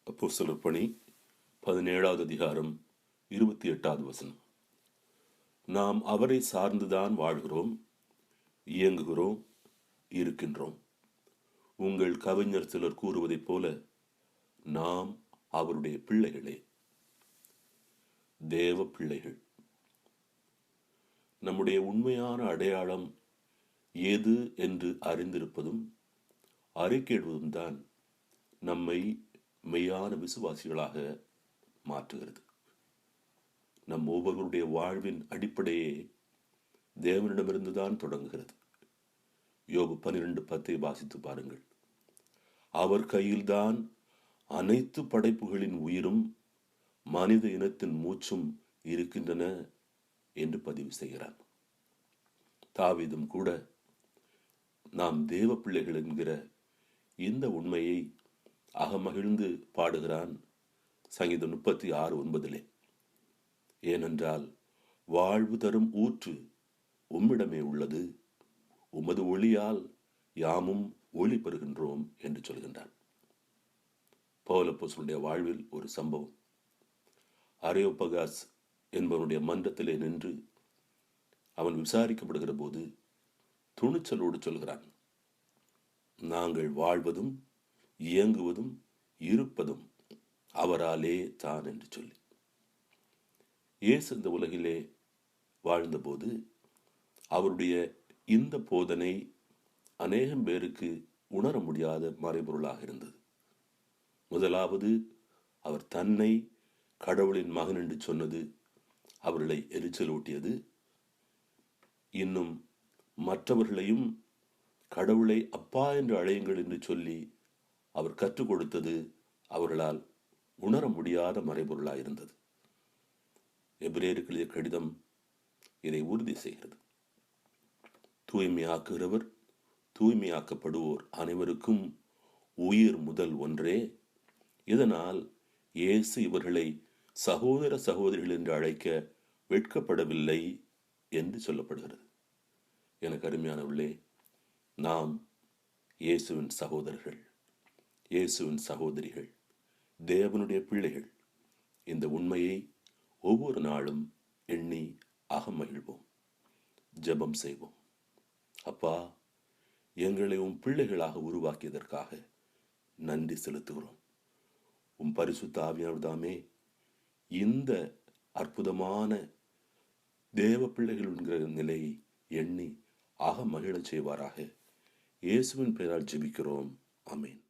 அப்போஸ்தலர் பணி 17வது அதிகாரம் 28வது வசனம். நாம் அவரை சார்ந்துதான் வாழ்கிறோம், இயங்குகிறோம், இருக்கின்றோம். உங்கள் கவிஞர் சிலர் கூறுவதைப் போல நாம் அவருடைய பிள்ளைகளே, தேவ பிள்ளைகள். நம்முடைய உண்மையான அடையாளம் எது என்று அறிந்திருப்பதும் அறிக்கையிடுவதும் தான் நம்மை மெய்யான விசுவாசிகளாக மாற்றுகிறது. நம் ஒவ்வொருவருடைய வாழ்வின் அடிப்படையே தேவனிடமிருந்துதான் தொடங்குகிறது. யோபு 12:10 வாசித்து பாருங்கள். அவர் கையில்தான் அனைத்து படைப்புகளின் உயிரும் மனித இனத்தின் மூச்சும் இருக்கின்றன என்று பதிவு செய்கிறார். தாவீதும் கூட நாம் தேவ பிள்ளைகள் என்கிற இந்த உண்மையை அகமகிழ்ந்து பாடுகிறான். சங்கீதம் 36:9. ஏனென்றால் வாழ்வு தரும் ஊற்று உம்மிடமே உள்ளது, உமது ஒளியால் யாமும் ஒளி பெறுகின்றோம் என்று சொல்கின்றான். பவுலப்போஸ்தலனுடைய வாழ்வில் ஒரு சம்பவம். அரியோபகாஸ் என்பவனுடைய மன்றத்திலே நின்று அவன் விசாரிக்கப்படுகிற போது துணிச்சலோடு சொல்கிறான், நாங்கள் வாழ்வதும் இயங்குவதும் இருப்பதும் அவராலே தான் என்று சொல்லி. இயேசு இந்த உலகிலே வாழ்ந்தபோது அவருடைய இந்த போதனை அநேகம் பேருக்கு உணர முடியாத மறைபொருளாக இருந்தது. முதலாவது, அவர் தன்னை கடவுளின் மகன் என்று சொன்னது அவர்களை எரிச்சலூட்டியது. இன்னும் மற்றவர்களையும் கடவுளை அப்பா என்று அழையுங்கள் என்று சொல்லி அவர் கற்றுக் கொடுத்தது அவர்களால் உணர முடியாத மறைபொருளாக இருந்தது. எபிரேயருக்கு எழுதிய கடிதம் இதை உறுதி செய்கிறது. தூய்மையாக்குகிறவர் தூய்மையாக்கப்படுவோர் அனைவருக்கும் உயிர் முதல் ஒன்றே. இதனால் இயேசு இவர்களை சகோதர சகோதரிகள் என்று அழைக்க வெட்கப்படவில்லை என்று சொல்லப்படுகிறது. எனக்கு அருமையானவர்களே, நாம் இயேசுவின் சகோதரர்கள், இயேசுவின் சகோதரிகள், தேவனுடைய பிள்ளைகள். இந்த உண்மையை ஒவ்வொரு நாளும் எண்ணி அகமகிழ்வோம். ஜெபம் செய்வோம். அப்பா, எங்களை உம் பிள்ளைகளாக உருவாக்கியதற்காக நன்றி செலுத்துகிறோம். உம் பரிசுத்த ஆவியானவர் தாமே இந்த அற்புதமான தேவ பிள்ளைகள் என்கிற நிலையை எண்ணி அகமகிழச் செய்வாராக. இயேசுவின் பெயரால் ஜெபிக்கிறோம். ஆமென்.